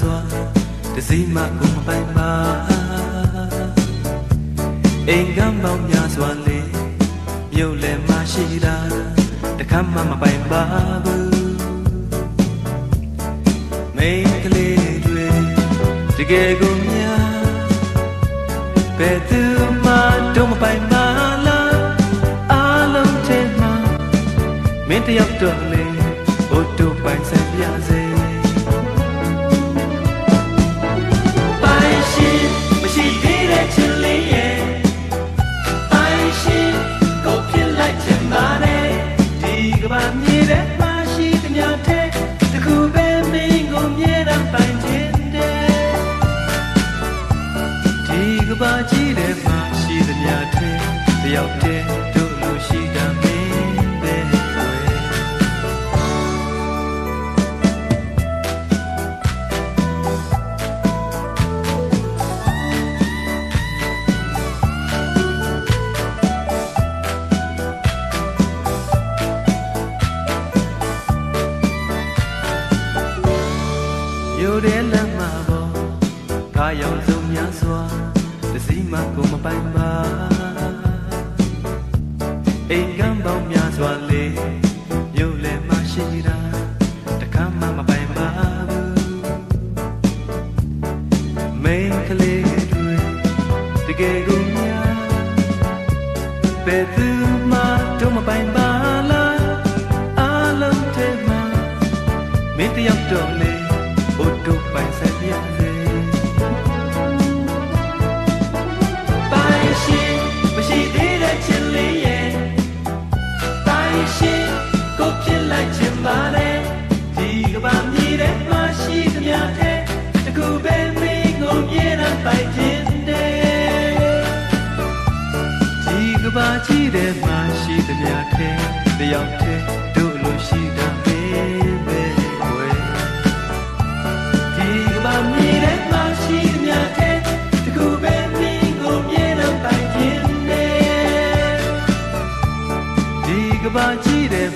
စွာတစည်းမှကိုမပိုင်ပါအိမ်ကမ်းပေါင်းများစွာလေမြုပ်လည်းမရှိတာတခါမှမပိုင်ပါဘူးမိန်းကလေးတွေတကယ်ကိုများဘယ်သူမှတော့မပိုင်ပါလားအားလုံးထဲမှာမင်းတယောက်တော့လေအိုတိုပိုင်ဆိုင်ပြစေပိုင်ရှင်မရှိသေးတဲ့ချစ်လေးရဲ့ပိုင်ရှင်ကိုဖြစ်လိုက်ချင်ပါနဲ့ဒီကဘာမြေတဲ့မရှိသမျှတဲ့တခုပဲမင်းကိုမြဲတမ်းပိုင်ခြင်းတဲ့ဒီကဘာကြီးတဲ့မရှိသမျှတဲ့တယောက်တည်းတို့လိုရှိတာမင်းပဲရိုးတဲ့လမ်းမှာပေါ်ခါရောင်စုံများစွာတစည်းမှကိုမပိုင်ပါအိမ်ကမ်းပေါင်းများစွာလေမြို့လည်းမရှိတာတခါမှမပိုင်ပါဘူးမိန်းကလေးတွေတကယ်ကိုများဘယ်သူမှတော့မပိုင်ပါလားအားလုံးထဲမှာမင်းတယောက်တော့လေအိုတိုပိုင်ဆိုင်ပြစေပိုင်ရှင်မရှိသေးတဲ့ချစ်လေးရဲ့ပိုင်ရှင်ကိုဖြစ်လိုက်ချင်ပါနဲ့ဒီကဘာမြေတဲ့မရှိသမျှတဲ့တကူပဲမင်းကိုမြဲတမ်းပိုင်ခြင်းတဲ့ဒီကဘာကြီးတဲ့မရှိသမျှတဲ့တယောက်တည်းတို့လိုရှိတာပဲကဘာကြီးတဲ့